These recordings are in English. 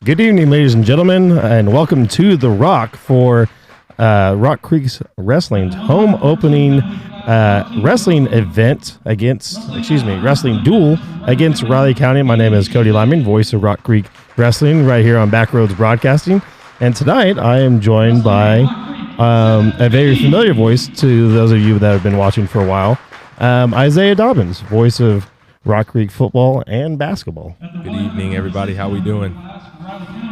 Good evening, ladies and gentlemen, and welcome to The Rock for Rock Creek's Wrestling's home opening wrestling duel against Riley County. My name is Cody Lyman, voice of Rock Creek Wrestling, right here on Backroads Broadcasting. And tonight I am joined by a very familiar voice to those of you that have been watching for a while, Isaiah Dobbins, voice of Rock Creek football and basketball. Good evening, everybody. How we doing?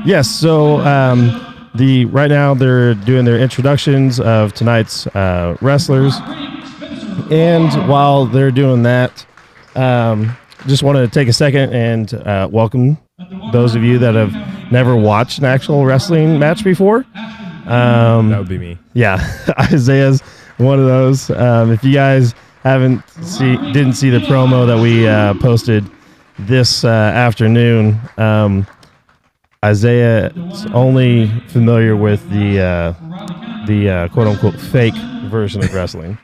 Yes, so right now they're doing their introductions of tonight's wrestlers, and while they're doing that, just wanted to take a second and welcome those of you that have never watched an actual wrestling match before. That would be me. Yeah, Isaiah's one of those. If you guys didn't see the promo that we posted this afternoon, Isaiah is only familiar with the quote unquote fake version of wrestling.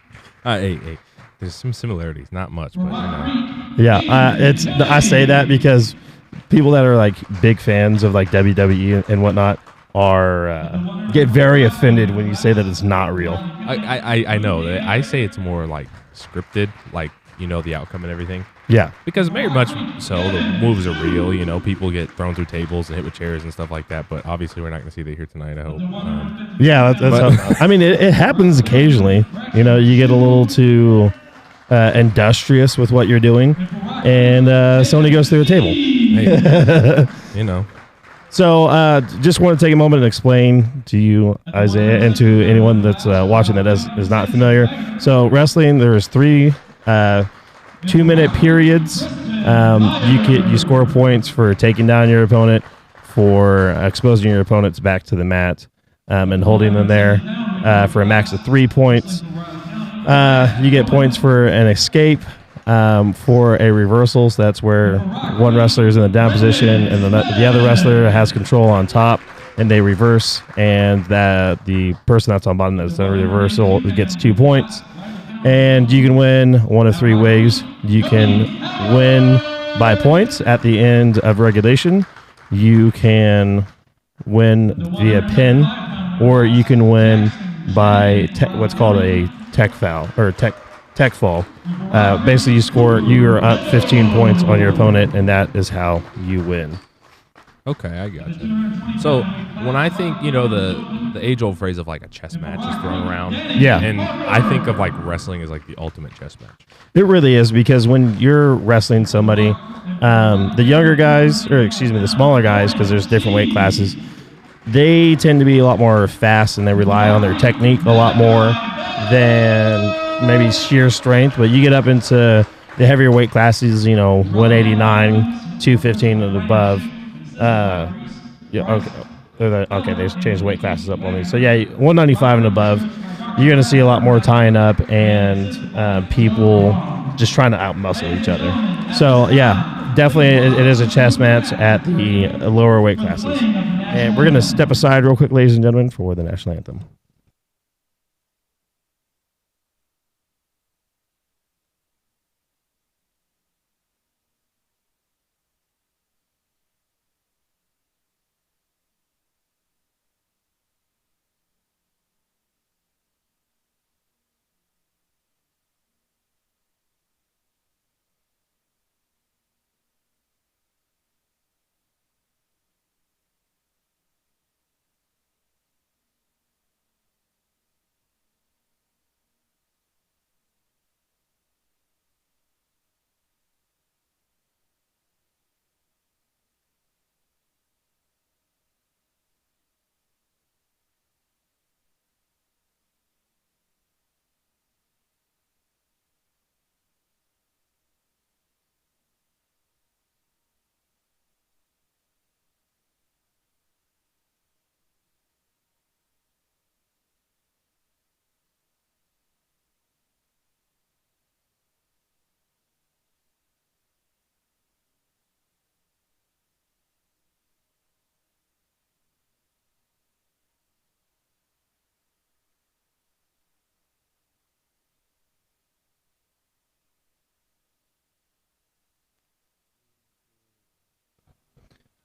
Hey, there's some similarities, not much, but you know. Yeah, I say that because people that are like big fans of like WWE and whatnot get very offended when you say that it's not real. I know. I say it's more like scripted, like you know the outcome and everything. Yeah, because very much so the moves are real. You know, people get thrown through tables and hit with chairs and stuff like that. But obviously, we're not going to see that here tonight. I hope. Yeah, I mean, it happens occasionally. You know, you get a little too industrious with what you're doing, and somebody goes through a table. Hey, you know. So, just want to take a moment and explain to you, Isaiah, and to anyone that's watching that is not familiar. So, wrestling, there's 3 2-minute periods. You score points for taking down your opponent, for exposing your opponent's back to the mat, and holding them there for a max of 3 points. You get points for an escape, for a reversal. So that's where one wrestler is in the down position and the other wrestler has control on top, and they reverse, and the person that's on bottom that's in reversal gets 2 points. And you can win one of 3 ways. You can win by points at the end of regulation. You can win via pin, or you can win by what's called a tech foul or tech fall. Basically, you're up 15 points on your opponent, and that is how you win. Okay, I got you. So when I think, you know, the age-old phrase of like a chess match is thrown around, yeah, and I think of like wrestling as like the ultimate chess match. It really is, because when you're wrestling somebody, the younger guys, the smaller guys, because there's different weight classes, they tend to be a lot more fast, and they rely on their technique a lot more than maybe sheer strength. But you get up into the heavier weight classes, you know, 189, 215 and above. Okay, they changed weight classes up on me. So yeah, 195 and above, you're going to see a lot more tying up and people just trying to outmuscle each other. So yeah, definitely it is a chess match at the lower weight classes. And we're going to step aside real quick, ladies and gentlemen, for the national anthem.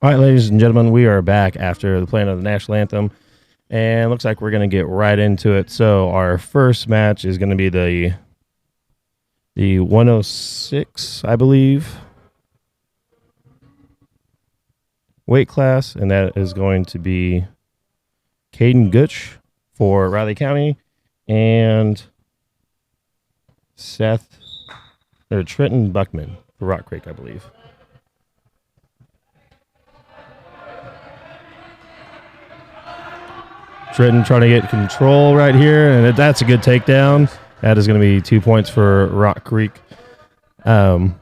All right, ladies and gentlemen, we are back after the playing of the national anthem, and looks like we're going to get right into it. So our first match is going to be the 106, I believe, weight class, and that is going to be Caden Gutch for Riley County and Seth or Trenton Buckman for Rock Creek, I believe. Trenton trying to get control right here, and that's a good takedown. That is going to be 2 points for Rock Creek. When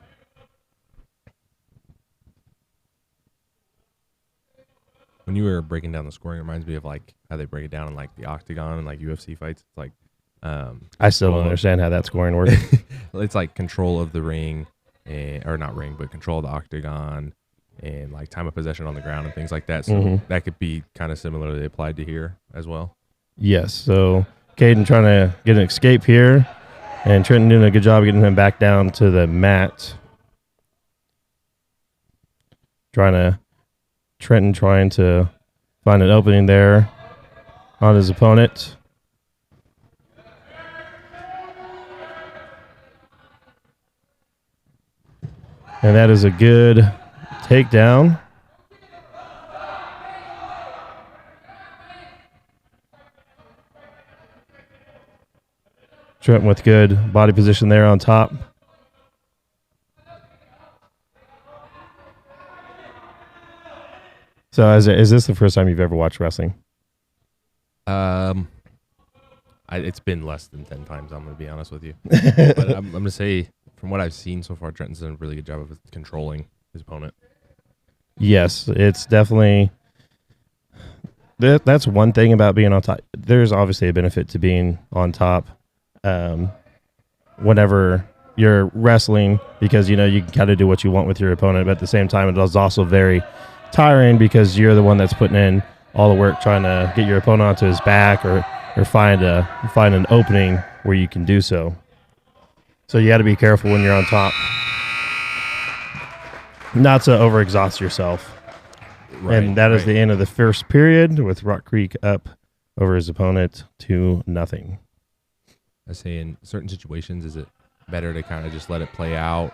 you were breaking down the scoring, it reminds me of like how they break it down in like the octagon and like UFC fights. It's like I still don't understand how that scoring works. It's like control of the ring, or not ring, but control of the octagon and like time of possession on the ground and things like that. So that could be kind of similarly applied to here as well. Yes. So Caden trying to get an escape here, and Trenton doing a good job getting him back down to the mat. Trenton trying to find an opening there on his opponent. And that is a good takedown. Trenton with good body position there on top. So is this the first time you've ever watched wrestling? It's been less than 10 times, I'm going to be honest with you. But I'm going to say, from what I've seen so far, Trenton's done a really good job of controlling his opponent. Yes, it's definitely... That's one thing about being on top. There's obviously a benefit to being on top whenever you're wrestling, because, you can kind of do what you want with your opponent, but at the same time, it is also very tiring because you're the one that's putting in all the work trying to get your opponent onto his back or find an opening where you can do so. So you got to be careful when you're on top, not to overexhaust yourself. Right, and that is the end of the first period with Rock Creek up over his opponent 2-0. I say in certain situations, is it better to kind of just let it play out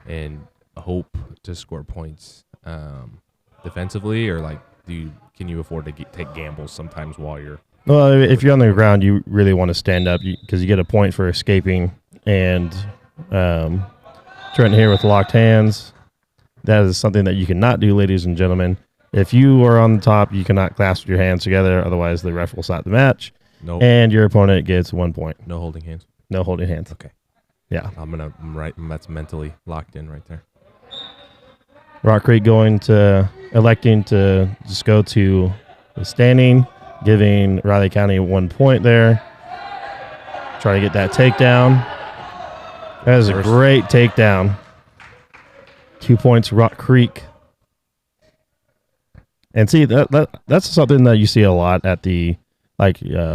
and hope to score points defensively, or like can you afford to take gambles sometimes while you're... Well, if you're on the ground, you really want to stand up because you get a point for escaping. And Trenton here with locked hands. That is something that you cannot do, ladies and gentlemen. If you are on the top, you cannot clasp your hands together. Otherwise, the ref will stop the match. Nope. And your opponent gets 1 point. No holding hands. No holding hands. Okay. Yeah. That's mentally locked in right there. Rock Creek electing to just go to the standing, giving Riley County 1 point there. Try to get that takedown. That is a great takedown. 2 points, Rock Creek. And see, that's something that you see a lot at the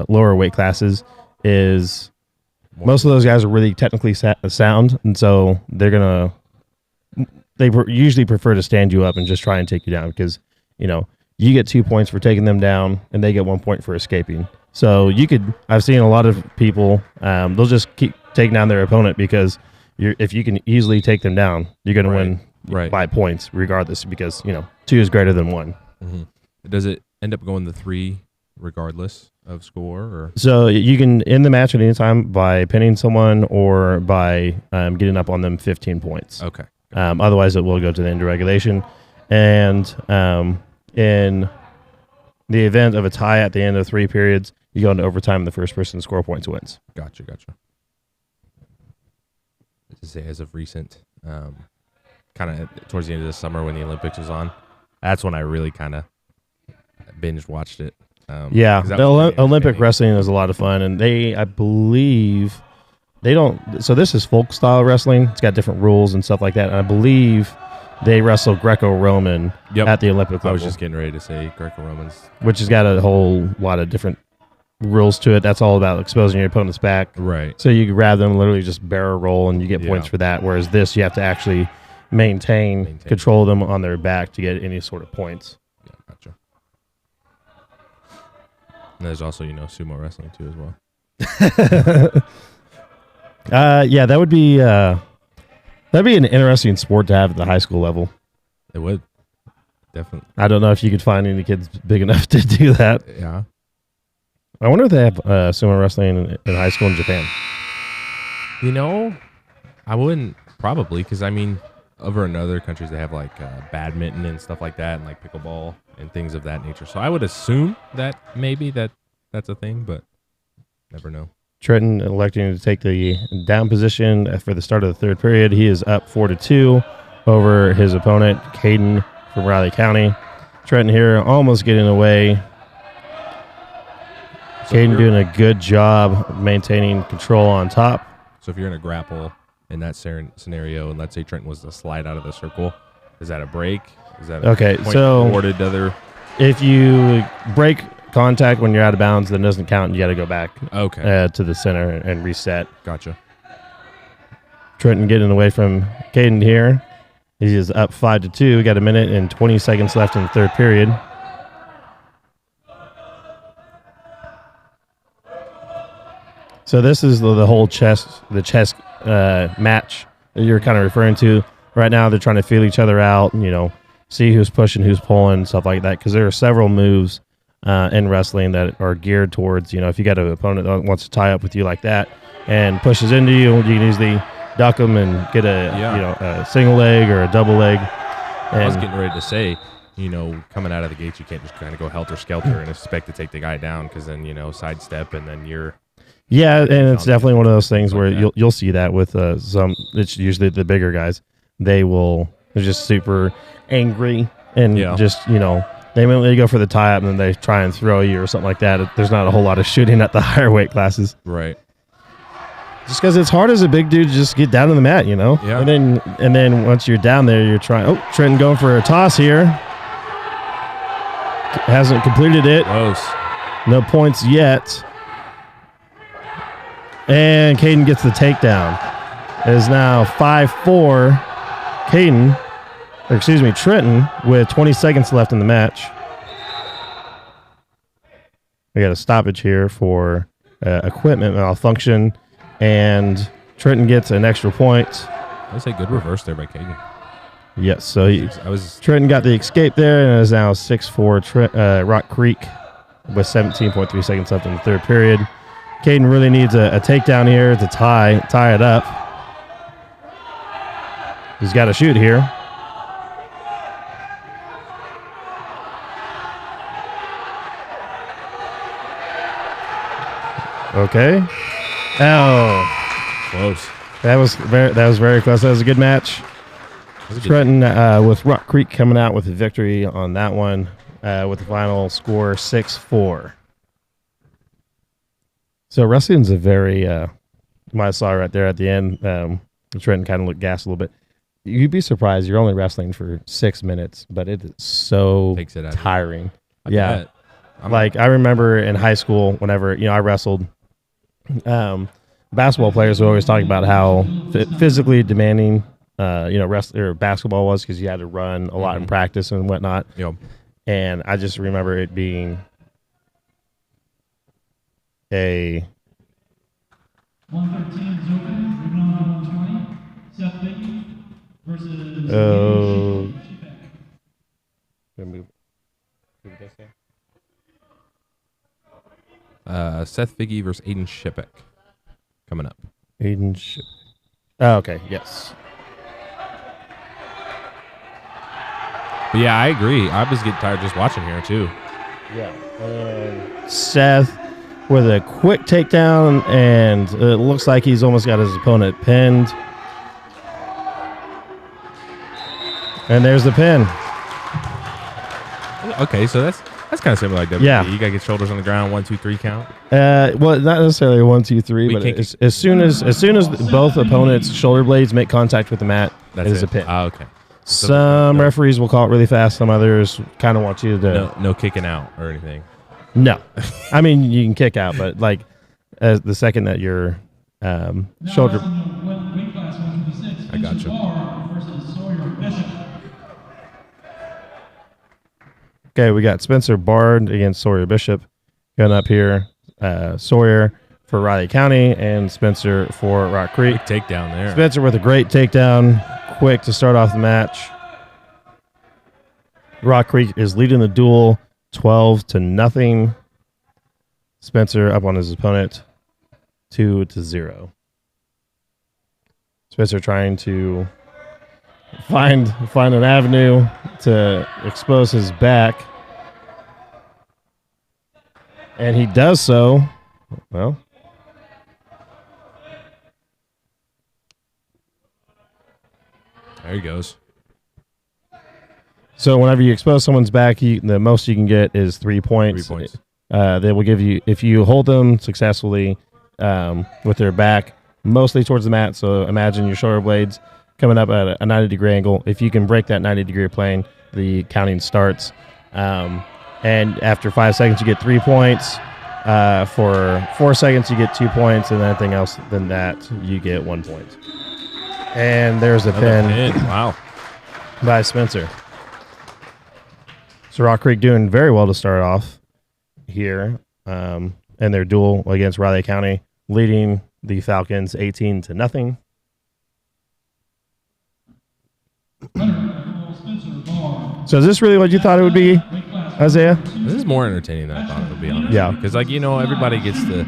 lower weight classes is most of those guys are really technically sound, and so they usually prefer to stand you up and just try and take you down because, you get 2 points for taking them down and they get 1 point for escaping. So I've seen a lot of people, they'll just keep taking down their opponent because if you can easily take them down, you're going to win by points regardless because, 2 is greater than 1. Mm-hmm. Does it end up going to 3 regardless of score? Or? So you can end the match at any time by pinning someone or by getting up on them 15 points. Okay. Otherwise, it will go to the end of regulation. And in the event of a tie at the end of 3 periods, you go into overtime and the first person to score points wins. Gotcha. To say, as of recent, kind of towards the end of the summer when the Olympics was on, that's when I really kind of binge watched it. The Olympic wrestling is a lot of fun, and I believe they don't. So this is folk style wrestling. It's got different rules and stuff like that. And I believe they wrestle Greco-Roman at the Olympic level. I was just getting ready to say Greco-Romans, which has got a whole lot of different rules to it. That's all about exposing your opponent's back. Right. So you grab them, literally just barrel roll, and you get points for that. Whereas this, you have to actually maintain control of them on their back to get any sort of points. Yeah, gotcha. And there's also, sumo wrestling too as well. Yeah, that'd be an interesting sport to have at the high school level. It would. Definitely. I don't know if you could find any kids big enough to do that. Yeah. I wonder if they have sumo wrestling in high school in Japan. I wouldn't probably, because over in other countries they have like badminton and stuff like that, and like pickleball and things of that nature. So I would assume that maybe that's a thing, but never know. Trenton electing to take the down position for the start of the third period. He is up 4-2 over his opponent, Caden from Riley County. Trenton here almost getting away. Caden doing a good job maintaining control on top. So if you're in a grapple in that scenario, and let's say Trenton was to slide out of the circle, is that a break? Is that a point awarded to other? If you break contact when you're out of bounds, then it doesn't count, and you got to go back to the center and reset. Gotcha. Trenton getting away from Caden here. He is up 5-2. We got 1 minute and 20 seconds left in the third period. So this is the whole chess match that you're kind of referring to. Right now they're trying to feel each other out, see who's pushing, who's pulling, stuff like that, because there are several moves in wrestling that are geared towards, if you got an opponent that wants to tie up with you like that and pushes into you, you can easily duck them and get a single leg or a double leg. And I was getting ready to say, coming out of the gates, you can't just kind of go helter-skelter and expect to take the guy down, because then, sidestep, and then you're... Yeah, and it's definitely one of those things where you'll see that with it's usually the bigger guys. They're just super angry and just, they immediately go for the tie-up, and then they try and throw you or something like that. There's not a whole lot of shooting at the higher weight classes. Right. Just because it's hard as a big dude to just get down to the mat, Yeah. And then once you're down there, you're trying. Oh, Trenton going for a toss here. Hasn't completed it. Close. No points yet. And Caden gets the takedown. It is now 5-4. Trenton with 20 seconds left in the match. We got a stoppage here for equipment malfunction, and Trenton gets an extra point. I would say good reverse there by Caden. Yes, so Trenton got the escape there, and it is now 6-4 Rock Creek with 17.3 seconds left in the third period. Caden really needs a takedown here to tie it up. He's got to shoot here. Okay. Oh, close. That was very close. That was a good match. Trenton with Rock Creek coming out with a victory on that one with the final score 6-4. So wrestling's a very, I saw right there at the end, Trenton kind of looked gassed a little bit. You'd be surprised. You're only wrestling for 6 minutes, but it is so tiring. Yeah. I remember in high school, whenever, I wrestled, basketball players were always talking about how physically demanding, basketball was, because you had to run a lot in practice and whatnot. Yep. And I just remember it being a 113 is open. Moving on to 120. Seth Figgy versus Shipwick. Seth Figgy versus Aidan Shipwick coming up. Aidan Shipwick. Oh, okay. Yes. But yeah, I agree. I was getting tired just watching here too. Yeah. Seth with a quick takedown, and it looks like he's almost got his opponent pinned. And there's the pin. Okay, so that's kind of similar like WWE. Yeah. You got to get shoulders on the ground, 1, 2, 3 count. Well, not necessarily 1, 2, 3, but as soon as both opponents' shoulder blades make contact with the mat, it is a pin. Oh, okay. Some referees will call it really fast. Some others kind of want you to no kicking out or anything. No, I mean you can kick out, but the second that your shoulder. I Spencer Barr versus Sawyer Bishop. Okay, we got Spencer Bard against Sawyer Bishop. Going up here, Sawyer for Riley County and Spencer for Rock Creek. Big takedown there. Spencer with a great takedown, quick to start off the match. Rock Creek is leading the duel 12-0. Spencer up on his opponent 2-0. Spencer trying to find an avenue to expose his back. And he does so. Well, there he goes. so whenever you expose someone's back, the most you can get is 3 points. 3 points. They will give you, if you hold them successfully with their back mostly towards the mat. So imagine your shoulder blades coming up at a 90-degree angle. If you can break that 90-degree plane, the counting starts. And after 5 seconds, you get 3 points. For 4 seconds, you get 2 points, and anything else than that, you get 1 point. And there's the pin Wow. by Spencer. So Rock Creek doing very well to start off here in their duel against Riley County, leading the Falcons 18-0. So is this really what you thought it would be, Isaiah? This is more entertaining than I thought it would be, honestly. Yeah. Because, like, you know, everybody gets the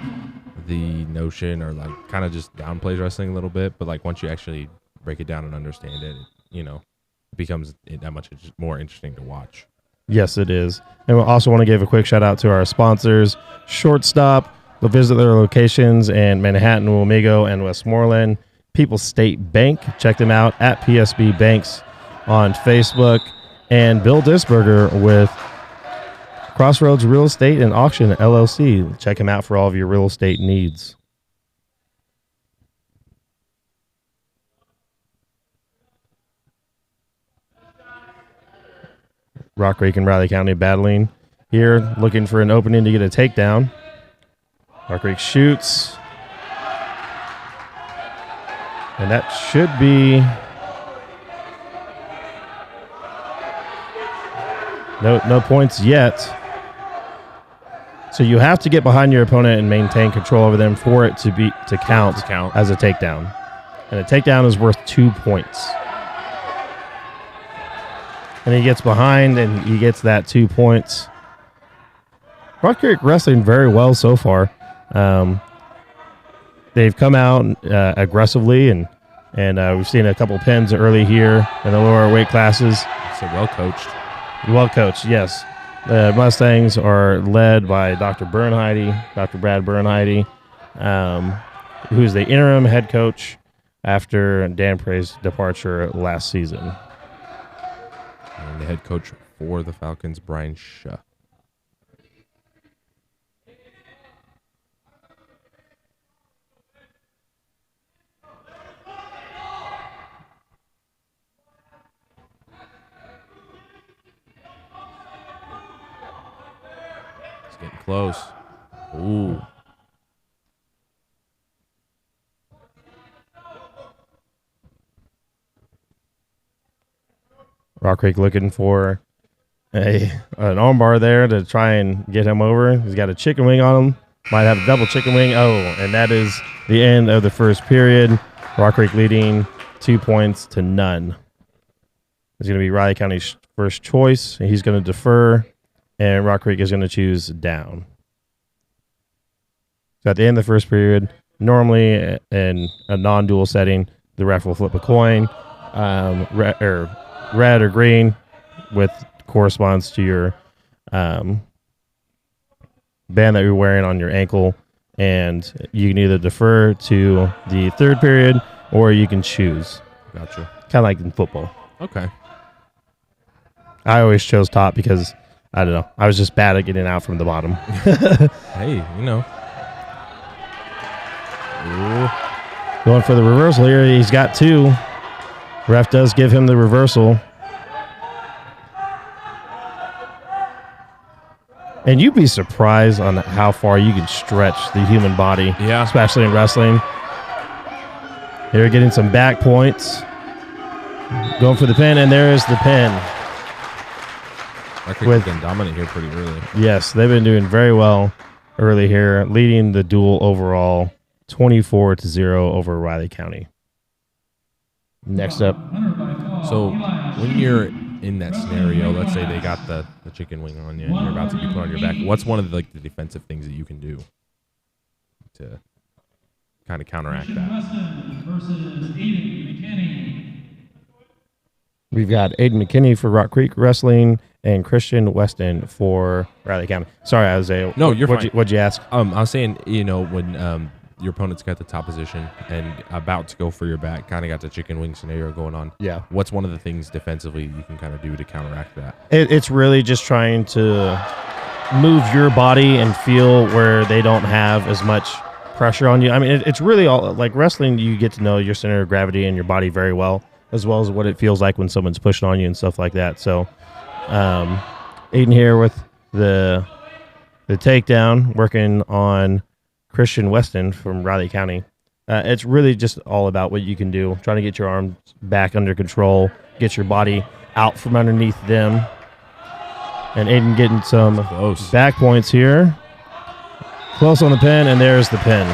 notion or, like, kind of just downplays wrestling a little bit. But, like, once you actually break it down and understand it, you know, it becomes that much more interesting to watch. Yes, it is. And we also want to give a quick shout out to our sponsors, Shortstop. They'll visit their locations in Manhattan, Wamego, and Westmoreland. People's State Bank. Check them out at PSB Banks on Facebook. And Bill Disberger with Crossroads Real Estate and Auction LLC. Check him out for all of your real estate needs. Rock Creek and Riley County battling here, looking for an opening to get a takedown. Rock Creek shoots. And that should be... No points yet. So you have to get behind your opponent and maintain control over them for it to count as a takedown. And a takedown is worth 2 points. And he gets behind and he gets that 2 points. Rock Creek wrestling very well so far. They've come out aggressively and we've seen a couple pins early here in the lower weight classes. So well coached. Well coached, yes. The Mustangs are led by Dr. Brad Bernheide, who's the interim head coach after Dan Prey's departure last season. And the head coach for the Falcons, Brian Shaw. It's getting close. Ooh. Rock Creek looking for an armbar there to try and get him over. He's got a chicken wing on him. Might have a double chicken wing. Oh, and that is the end of the first period. Rock Creek leading 2 points to none. It's going to be Riley County's first choice. He's going to defer, and Rock Creek is going to choose down. So at the end of the first period, normally in a non-dual setting, the ref will flip a coin, red or green, with corresponds to your band that you're wearing on your ankle, and you can either defer to the third period or you can choose. Gotcha. Kind of like in football. Okay. I always chose top because, I don't know, I was just bad at getting out from the bottom. Hey, you know. Ooh. Going for the reversal here. He's got two. Ref does give him the reversal. And you'd be surprised on how far you can stretch the human body, Yeah. especially in wrestling. Here, getting some back points. Going for the pin, and there is the pin. Rock Creek's been dominant here pretty early. Yes, they've been doing very well early here, leading the duel overall 24-0 over Riley County. Next up. So when you're in that scenario, let's say they got the chicken wing on you and you're about to be put on your back, what's one of the defensive things that you can do to kind of counteract that? We've got Aidan McKinney for Rock Creek Wrestling and Christian Weston for Riley County. Sorry, Isaiah. No, you're fine. What'd you ask? I was saying, when your opponent's got the top position and about to go for your back, kind of got the chicken wing scenario going on. Yeah. What's one of the things defensively you can kind of do to counteract that? It's really just trying to move your body and feel where they don't have as much pressure on you. I mean, it's really all like wrestling. You get to know your center of gravity and your body very well as what it feels like when someone's pushing on you and stuff like that. So, Aidan here with the takedown, working on Christian Weston from Riley County. It's really just all about what you can do, trying to get your arms back under control, get your body out from underneath them. And Aidan getting some back points here. Close on the pin, and there's the pin.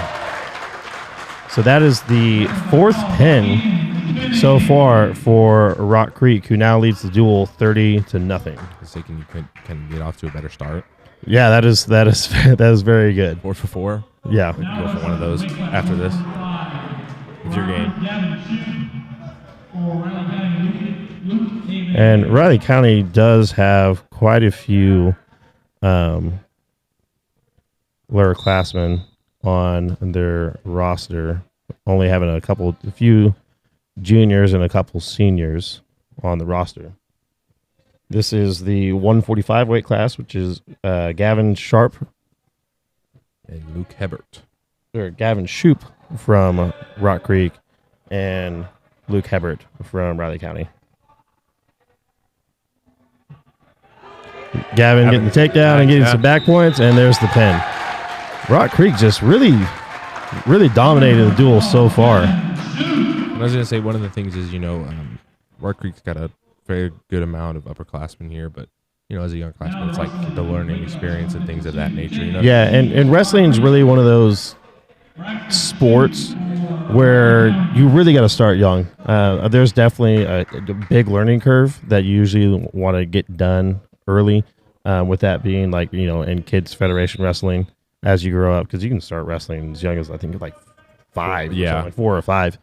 So that is the fourth pin so far for Rock Creek, who now leads the duel 30-0. So can you get off to a better start? Yeah, that is very good. 4 for 4. Yeah. We can go for one of those after this. It's your game. And Riley County does have quite a few lowerclassmen on their roster, only having a few juniors and a couple seniors on the roster. This is the 145 weight class, which is Gavin Sharp and Luke Hebert. Or Gavin Shoop from Rock Creek and Luke Hebert from Riley County. Gavin getting the takedown and getting some back points, and there's the pin. Rock Creek just really dominated the duel so far. I was going to say one of the things is, Rock Creek's got a very good amount of upperclassmen here, but as a young classman, it's like the learning experience and things of that nature. Yeah, and wrestling is really one of those sports where you really got to start young. There's definitely a big learning curve that you usually want to get done early, with that being like, in kids federation wrestling as you grow up, because you can start wrestling as young as I think like 5, like 4 or 5.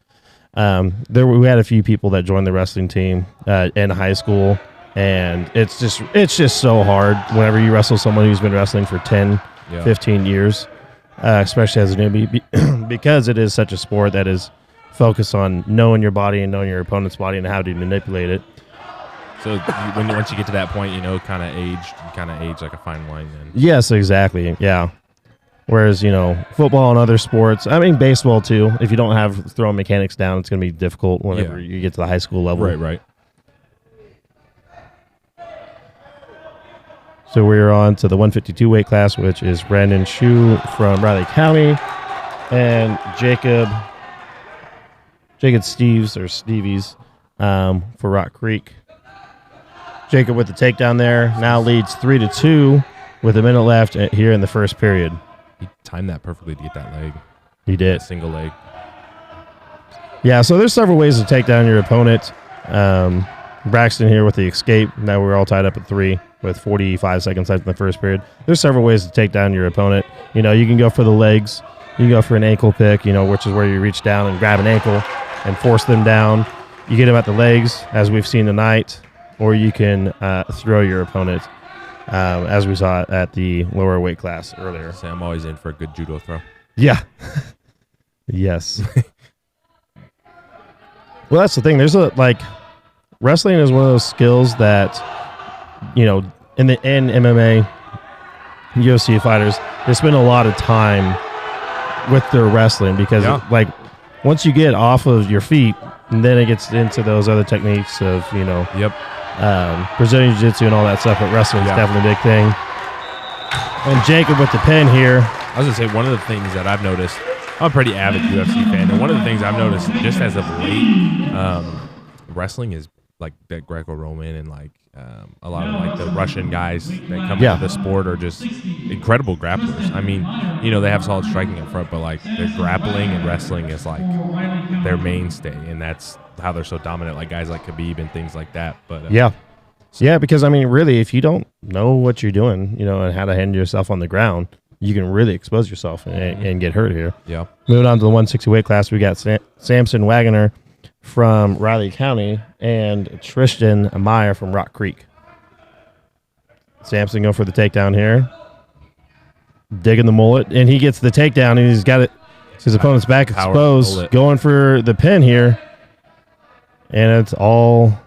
We had a few people that joined the wrestling team in high school, and it's just so hard whenever you wrestle someone who's been wrestling for 10, 15 years, especially as a newbie, because it is such a sport that is focused on knowing your body and knowing your opponent's body and how to manipulate it. So once you get to that point, kind of age like a fine wine then. Yes, exactly. Yeah. Whereas, football and other sports, I mean, baseball too, if you don't have throwing mechanics down, it's going to be difficult whenever you get to the high school level. Right. So we're on to the 152 weight class, which is Brandon Shue from Riley County and Jacob Stevies for Rock Creek. Jacob with the takedown there now leads 3-2 with a minute left here in the first period. He timed that perfectly to get that leg. He did. Single leg. Yeah, so there's several ways to take down your opponent. Braxton here with the escape. Now we're all tied up at 3 with 45 seconds left in the first period. There's several ways to take down your opponent. You can go for the legs. You can go for an ankle pick, which is where you reach down and grab an ankle and force them down. You get them at the legs, as we've seen tonight, or you can throw your opponent, as we saw at the lower weight class earlier. So I'm always in for a good judo throw. Yeah. Yes. Well, that's the thing. There's wrestling is one of those skills that, in MMA, UFC fighters, they spend a lot of time with their wrestling because, once you get off of your feet, and then it gets into those other techniques of, Brazilian Jiu-Jitsu and all that stuff, but wrestling is definitely a big thing. And Jacob with the pin here. I was going to say, one of the things that I've noticed, I'm a pretty avid UFC fan, and one of the things I've noticed just as of late, wrestling is like that Greco-Roman and like a lot of like the Russian guys that come Yeah. into the sport are just incredible grapplers. I mean, they have solid striking up front, but like their grappling and wrestling is like their mainstay, and that's how they're so dominant. Like guys like Khabib and things like that. But yeah, because I mean, really, if you don't know what you're doing, and how to handle yourself on the ground, you can really expose yourself and get hurt here. Yeah. Moving on to the 160 weight class, we got Samson Wagoner from Riley County and Tristan Meyer from Rock Creek. Samson going for the takedown here. Digging the mullet, and he gets the takedown, and he's got it. His opponent's back exposed, going for the pin here. And it's all...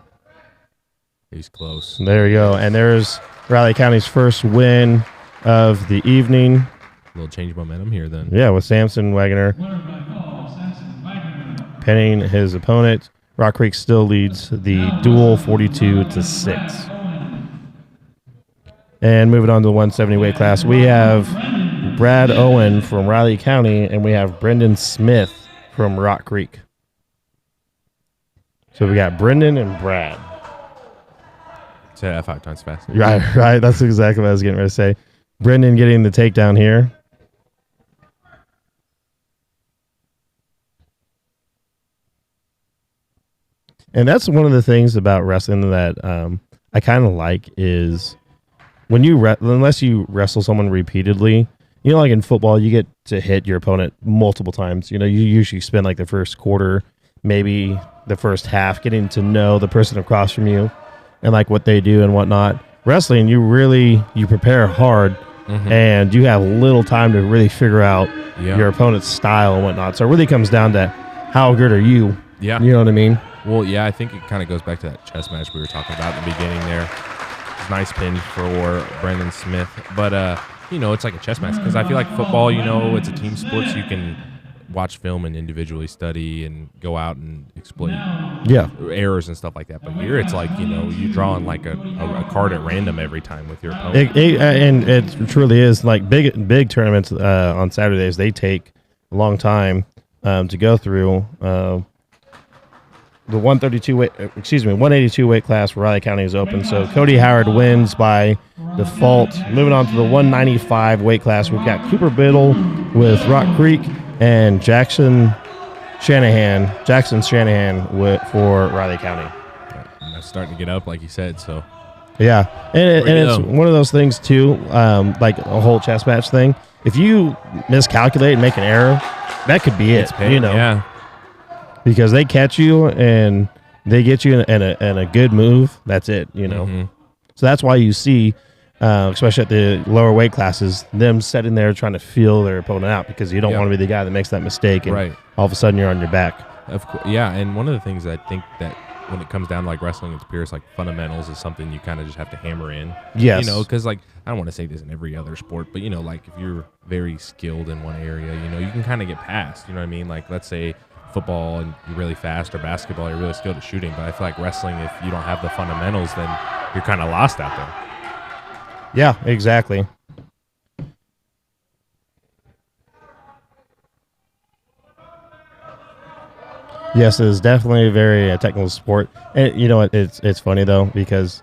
He's close. There you go. And there's Riley County's first win of the evening. A little change of momentum here then. Yeah, with Samson Wagoner pinning his opponent. Rock Creek still leads the duel 42-6. And moving on to the 170 weight class, we have Brad Owen from Riley County, and we have Brendan Smith from Rock Creek. So we got Brendan and Brad. Say that 5 times fast. Right. That's exactly what I was getting ready to say. Brendan getting the takedown here. And that's one of the things about wrestling that I kind of like is when you unless you wrestle someone repeatedly, like in football, you get to hit your opponent multiple times. You usually spend like the first quarter, maybe the first half, getting to know the person across from you and like what they do and whatnot. Wrestling, you prepare hard, and you have little time to really figure out your opponent's style and whatnot. So it really comes down to how good are you? Yeah. You know what I mean? Well, yeah, I think it kind of goes back to that chess match we were talking about in the beginning there. Nice pin for Brendan Smith. But, it's like a chess match because I feel like football, it's a team sport, so you can watch film and individually study and go out and exploit errors and stuff like that. But here it's like, you draw on like a card at random every time with your opponent. And it truly is like big tournaments on Saturdays. They take a long time to go through. The 182 weight class for Riley County is open. So Cody Howard wins by default. Moving on to the 195 weight class, we've got Cooper Biddle with Rock Creek and Jackson Shanahan for Riley County. And that's starting to get up, like you said. So yeah, and it's one of those things too, like a whole chess match thing. If you miscalculate and make an error, that could be it. Yeah. Because they catch you and they get you in a good move, that's it, So that's why you see, especially at the lower weight classes, them sitting there trying to feel their opponent out because you don't want to be the guy that makes that mistake and all of a sudden you're on your back. Of course, yeah, and one of the things I think that when it comes down to like wrestling and peers, like fundamentals is something you kind of just have to hammer in. Yes. Because like I don't want to say this in every other sport, but like if you're very skilled in one area, you can kind of get past. You know what I mean? Like let's say football and you're really fast, or basketball you're really skilled at shooting, but I feel like wrestling, if you don't have the fundamentals, then you're kind of lost out there. Yeah, exactly. Yes, it is definitely a very technical sport. And you know what? It's funny though because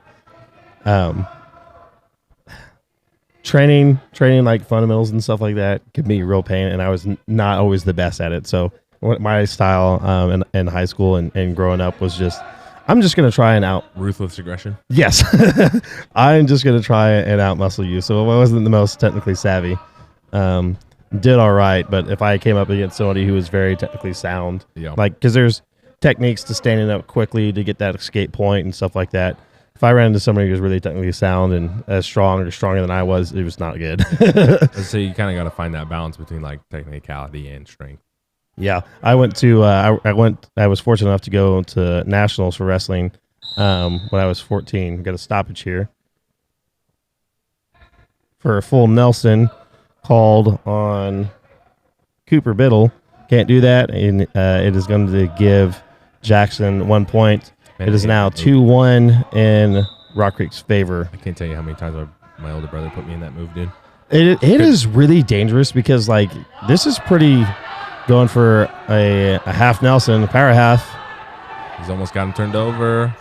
training like fundamentals and stuff like that can be real pain, and I was not always the best at it. So my style in high school and growing up was just, I'm just going to try and ruthless aggression. Yes. I'm just going to try and out-muscle you. So I wasn't the most technically savvy. Did all right, but if I came up against somebody who was very technically sound, because there's techniques to standing up quickly to get that escape point and stuff like that. If I ran into somebody who was really technically sound and as strong or stronger than I was, it was not good. So you kind of got to find that balance between like technicality and strength. Yeah, I went to I was fortunate enough to go to nationals for wrestling when I was 14. Got a stoppage here for a full Nelson called on Cooper Biddle. Can't do that, and it is going to give Jackson 1 point. It is now 2-1 in Rock Creek's favor. I can't tell you how many times my older brother put me in that move, dude. It is really dangerous because like this is pretty. Going for a half Nelson, a power half. He's almost got him turned over.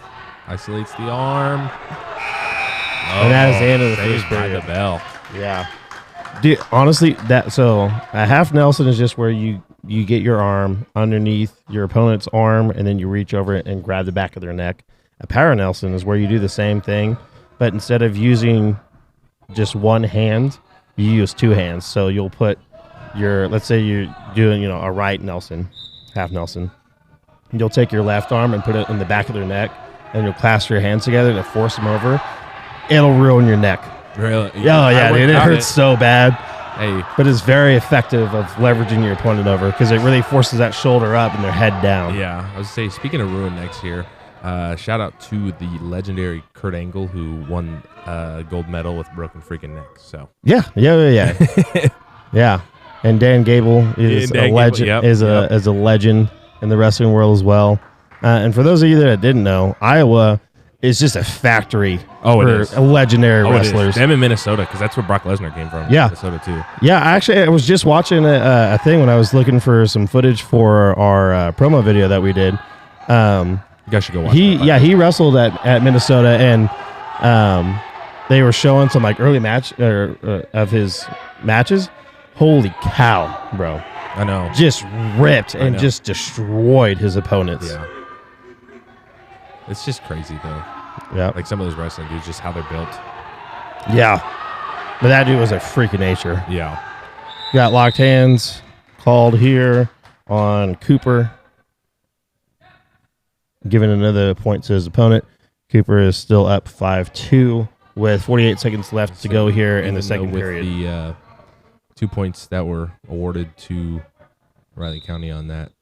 Isolates the arm. And that is the end of the saved first by period. the bell. Yeah. Dude, honestly, a half Nelson is just where you get your arm underneath your opponent's arm and then you reach over it and grab the back of their neck. A power Nelson is where you do the same thing, but instead of using just one hand, you use two hands. So you'll put let's say you're doing, a right Nelson, half Nelson. You'll take your left arm and put it in the back of their neck, and you'll clasp your hands together to force them over. It'll ruin your neck. Really? Oh, yeah, dude. It hurts so bad. Hey. But it's very effective of leveraging your opponent over because it really forces that shoulder up and their head down. Yeah. I was going to say, speaking of ruined necks here, shout out to the legendary Kurt Angle who won gold medal with broken freaking neck. So Yeah. Yeah. And Dan Gable is a legend. Is a legend in the wrestling world as well. And for those of you that didn't know, Iowa is just a factory for legendary wrestlers. Them in Minnesota, because that's where Brock Lesnar came from. Yeah. Minnesota too. Yeah, actually, I was just watching a thing when I was looking for some footage for our promo video that we did. You guys should go watch he wrestled at Minnesota, and they were showing some like early match of his matches. Holy cow, bro. I know. Just ripped and just destroyed his opponents. Yeah. It's just crazy, though. Yeah. Like some of those wrestling dudes, just how they're built. Yeah. But that dude was a freak of nature. Yeah. Got locked hands called here on Cooper. Giving another point to his opponent. Cooper is still up 5-2 with 48 seconds left to go here in the second period. The 2 points that were awarded to Riley County on that,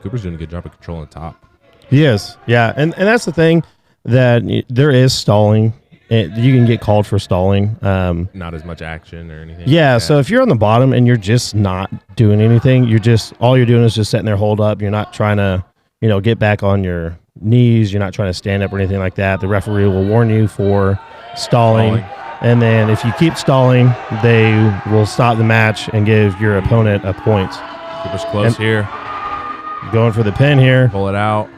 Cooper's doing a good job of controlling the top. He is, yeah. And that's the thing, that there is stalling. You can get called for stalling. Not as much action or anything. Yeah, so if you're on the bottom and you're just not doing anything, all you're doing is just sitting there hold up. You're not trying to, get back on your knees. You're not trying to stand up or anything like that. The referee will warn you for stalling. And then if you keep stalling, they will stop the match and give your opponent a point. Cooper's close here. Going for the pin here. Pull it out.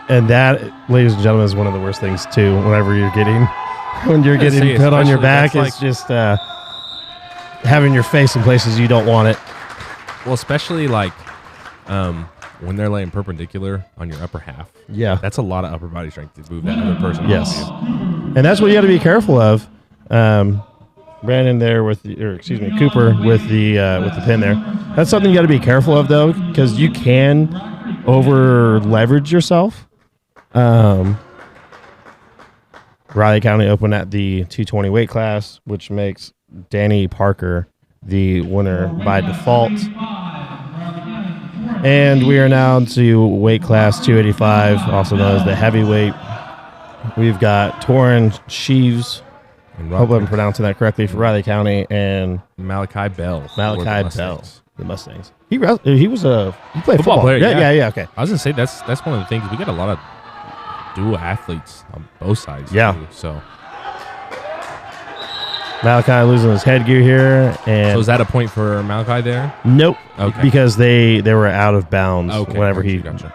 And that, ladies and gentlemen, is one of the worst things too. Whenever you're getting put on your back, it's just having your face in places you don't want it. Well, especially like when they're laying perpendicular on your upper half. Yeah, that's a lot of upper body strength to move that other person. Yes, and that's what you got to be careful of. Brandon there Cooper with the pin there. That's something you got to be careful of though, because you can over leverage yourself. Riley County opened at the 220 weight class, which makes Danny Parker the winner by default. And we are now to weight class 285, also known as the heavyweight. We've got Torrin Sheaves. Hope I'm pronouncing that correctly for Riley County, and Malachi Bell. The Mustangs. He played football player. Yeah. Okay. I was gonna say that's one of the things, we got a lot of dual athletes on both sides. Yeah. Too, so Malachi losing his headgear here, and so is that a point for Malachi there? Nope. Okay. Because they were out of bounds. Okay. Whenever Gotcha.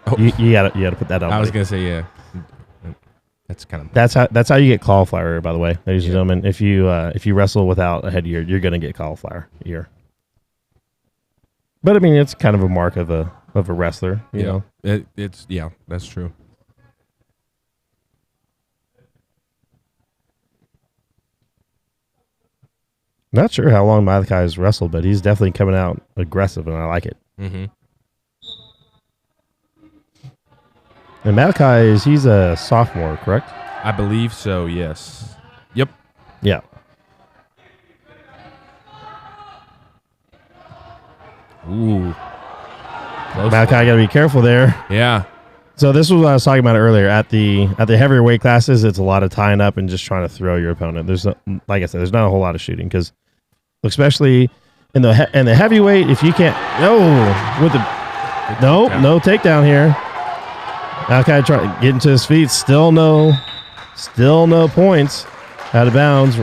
Oh. You gotta put that on. I was gonna say yeah. That's kind of that's how you get cauliflower, by the way, ladies and gentlemen. If you wrestle without a headgear, you're gonna get cauliflower ear. But I mean, it's kind of a mark of a wrestler, you know. It's that's true. Not sure how long Malachi has wrestled, but he's definitely coming out aggressive, and I like it. Mm-hmm. And Malachi he's a sophomore, correct? I believe so. Yes. Yep. Yeah. Ooh. Malachi got to be careful there. Yeah. So this was what I was talking about earlier. At the heavier weight classes, it's a lot of tying up and just trying to throw your opponent. There's like I said, there's not a whole lot of shooting because, especially in the heavyweight, if you can't no takedown here. Malachi trying getting to his feet. Still no points. Out of bounds.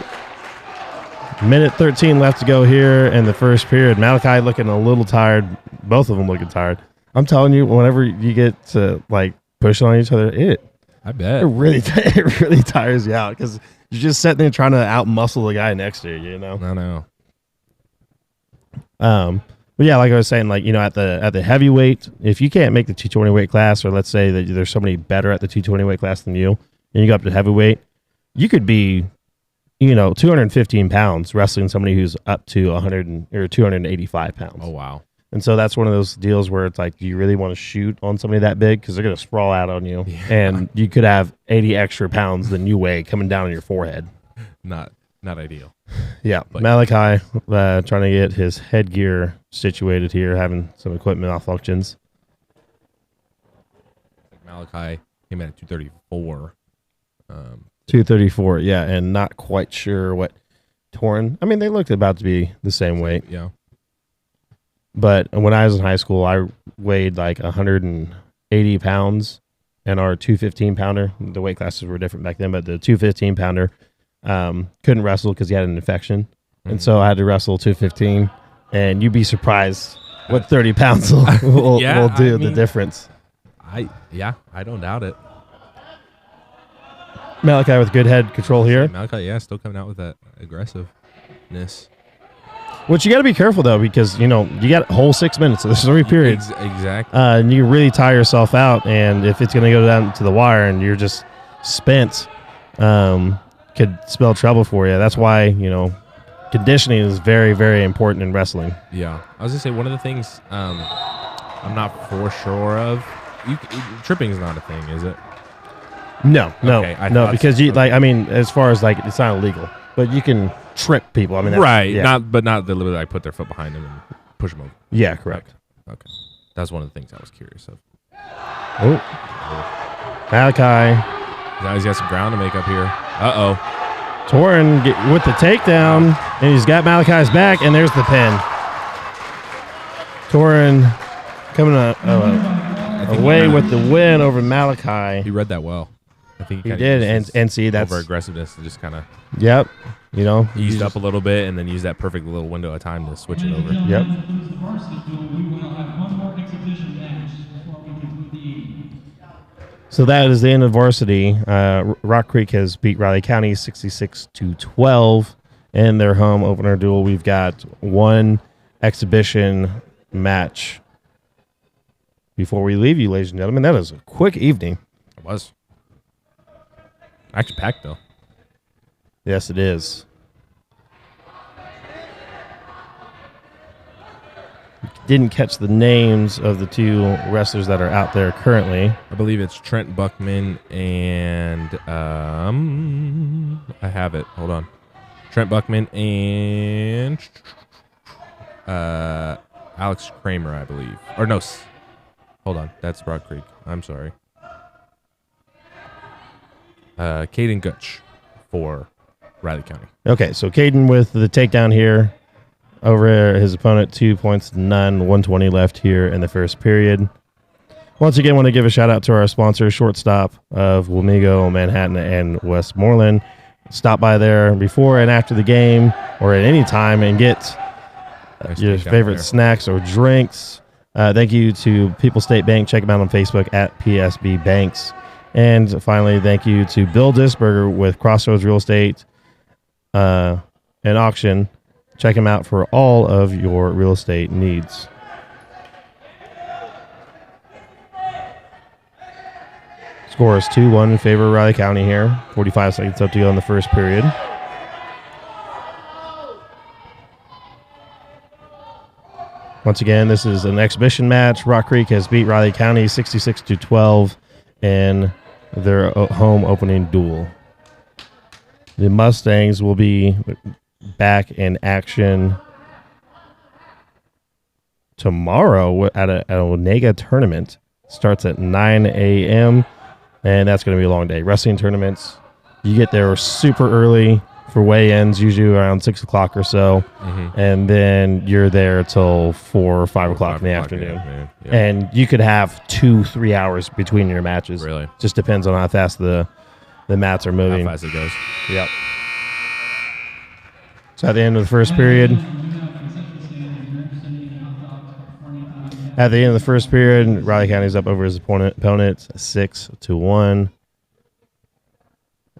Minute 13 left to go here in the first period. Malachi looking a little tired. Both of them looking tired. I'm telling you, whenever you get to like push on each other, I bet. it really tires you out because you're just sitting there trying to out muscle the guy next to you. You know. I know. But yeah, like I was saying, like, at the heavyweight, if you can't make the 220 weight class, or let's say that there's somebody better at the 220 weight class than you, and you go up to heavyweight, you could be, 215 pounds wrestling somebody who's up to 285 pounds. Oh wow. And so that's one of those deals where it's like, do you really want to shoot on somebody that big? Because they're going to sprawl out on you, and you could have 80 extra pounds than you weigh coming down on your forehead. Not ideal. Yeah, But Malachi trying to get his headgear situated here, having some equipment malfunctions. Malachi came in at 234. 234, yeah, and not quite sure what torn. I mean, they looked about to be the same weight. Yeah. But when I was in high school, I weighed like 180 pounds, and our 215 pounder, the weight classes were different back then, but the 215 pounder couldn't wrestle because he had an infection. And so I had to wrestle 215, and you'd be surprised what 30 pounds will do the difference. I don't doubt it. Malachi with good head control here. Malachi, still coming out with that aggressiveness. Which you got to be careful, though, because, you got a whole 6 minutes. So there's 3 periods. Exactly. And you really tire yourself out, and if it's going to go down to the wire and you're just spent, could spell trouble for you. That's why, conditioning is very, very important in wrestling. Yeah. I was going to say, one of the things I'm not for sure of, tripping is not a thing, is it? No, Okay, because as far as it's not illegal, but you can trip people. I mean, right? Yeah. Not the literally put their foot behind them and push them over. Yeah, correct. Okay, that's one of the things I was curious of. Oh, Malachi, Now he's got some ground to make up here. Torrin with the takedown, and he's got Malachi's back, and there's the pin. Torrin coming away with the win over Malachi. He read that well. I think he did, and see that's over aggressiveness to just kind of eased up a little bit, and then use that perfect little window of time to switch it over. Yep. So that is the end of varsity. Rock Creek has beat Riley County 66-12 in their home opener duel. We've got one exhibition match before we leave you, ladies and gentlemen. That is a quick evening. It was. Actually packed, though. Yes, it is. Didn't catch the names of the 2 wrestlers that are out there currently. I believe it's Trent Buckman and I have it. Hold on. Trent Buckman and Alex Kramer, I believe. Or no. Hold on. That's Rock Creek. I'm sorry. Caden Gutch for Riley County. Okay, so Caden with the takedown here over his opponent, 2 points, none, 120 left here in the first period. Once again, want to give a shout out to our sponsor, Shortstop of Wamego, Manhattan, and Westmoreland. Stop by there before and after the game or at any time and get your favorite snacks or drinks. Thank you to People's State Bank. Check them out on Facebook at PSB Banks. And finally, thank you to Bill Disberger with Crossroads Real Estate and Auction. Check him out for all of your real estate needs. Score is 2-1 in favor of Riley County here. 45 seconds up to go in the first period. Once again, this is an exhibition match. Rock Creek has beat Riley County 66-12 in their home opening duel. The Mustangs will be back in action tomorrow at a Onega tournament. Starts at 9 a.m., and that's going to be a long day. Wrestling tournaments, you get there super early for weigh-ins, usually around 6 o'clock or so, and then you're there till 4 or 5 o'clock in the afternoon. Yeah. And you could have 2-3 hours between your matches. Really? Just depends on how fast the mats are moving. How fast it goes. Yep. So at the end of the first period, At the end of the first period, Riley County's up over his opponent 6-1.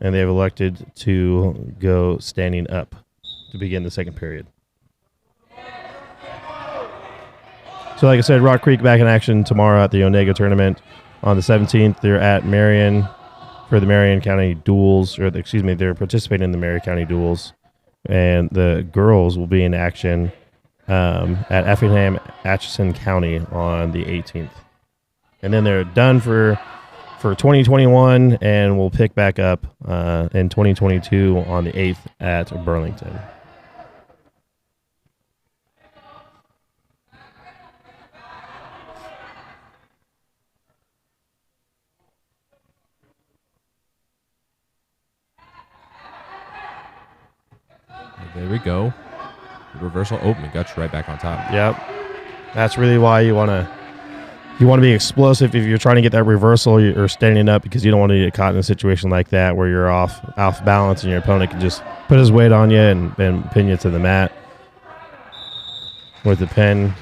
And they have elected to go standing up to begin the second period. So like I said, Rock Creek back in action tomorrow at the Onega tournament. On the 17th, they're at Marion for the Marion County duels, they're participating in the Marion County duels. And the girls will be in action at Effingham, Atchison County on the 18th. And then they're done for 2021, and we'll pick back up in 2022 on the 8th at Burlington. There we go. The reversal. Oh, it got you right back on top. Yep. That's really why you want to be explosive if you're trying to get that reversal or standing up, because you don't want to get caught in a situation like that where you're off balance and your opponent can just put his weight on you and pin you to the mat. With the pin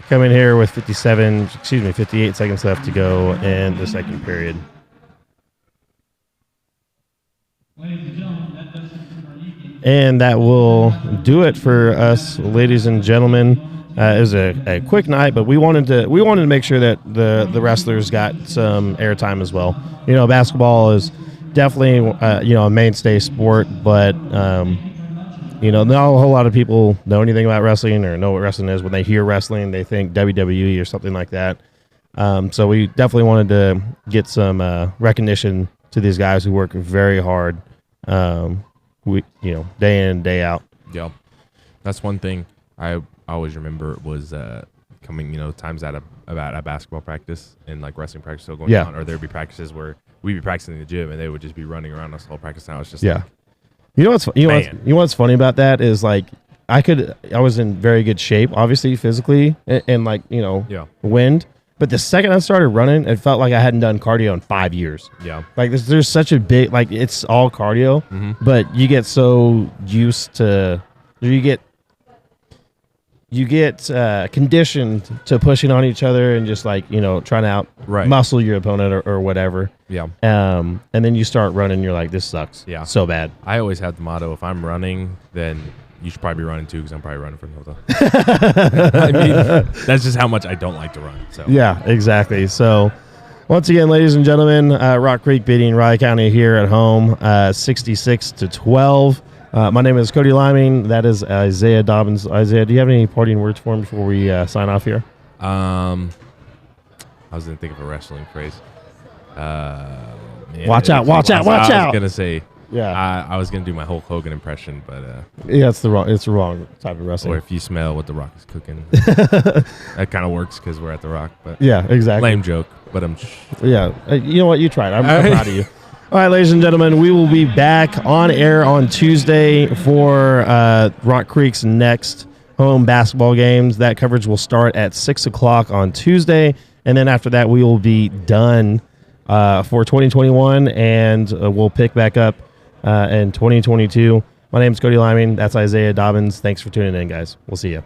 coming here with 58 seconds left to go in the second period. Ladies and gentlemen, that does it for our evening. And that will do it for us, ladies and gentlemen. It was a quick night, but we wanted to make sure that the wrestlers got some airtime as well. You know, basketball is definitely a mainstay sport, but not a whole lot of people know anything about wrestling or know what wrestling is. When they hear wrestling, they think WWE or something like that. So we definitely wanted to get some recognition to these guys who work very hard, day in, day out. Yeah, that's one thing I always remember was coming, times at a basketball practice and like wrestling practice still going on, or there'd be practices where we'd be practicing in the gym and they would just be running around us whole practice. Now it's just what's funny about that is like I was in very good shape, obviously physically and wind. But the second I started running, it felt like I hadn't done cardio in 5 years. Yeah. Like there's such a big, like it's all cardio, but you get so used to, you get conditioned to pushing on each other and just trying to out muscle your opponent or whatever. Yeah. And then you start running, you're like, this sucks. Yeah. So bad. I always have the motto, if I'm running, then you should probably be running too, because I'm probably running for the whole time. I mean, that's just how much I don't like to run. So yeah, exactly. So once again, ladies and gentlemen, Rock Creek beating Riley County here at home, 66-12. My name is Cody Liming. That is Isaiah Dobbins. Isaiah, do you have any parting words for him before we sign off here? I was going to think of a wrestling phrase. Watch out. I was going to say, yeah. I was going to do my Hulk Hogan impression, but yeah, it's the wrong type of wrestling. Or if you smell what the Rock is cooking. That kind of works because we're at the Rock. But yeah, exactly. Lame joke, but I'm yeah. You know what? You tried. I'm proud of you. All right, ladies and gentlemen, we will be back on air on Tuesday for Rock Creek's next home basketball games. That coverage will start at 6 o'clock on Tuesday, and then after that, we will be done for 2021, and we'll pick back up in 2022. My name is Cody Liming. That's Isaiah Dobbins. Thanks for tuning in, guys. We'll see you.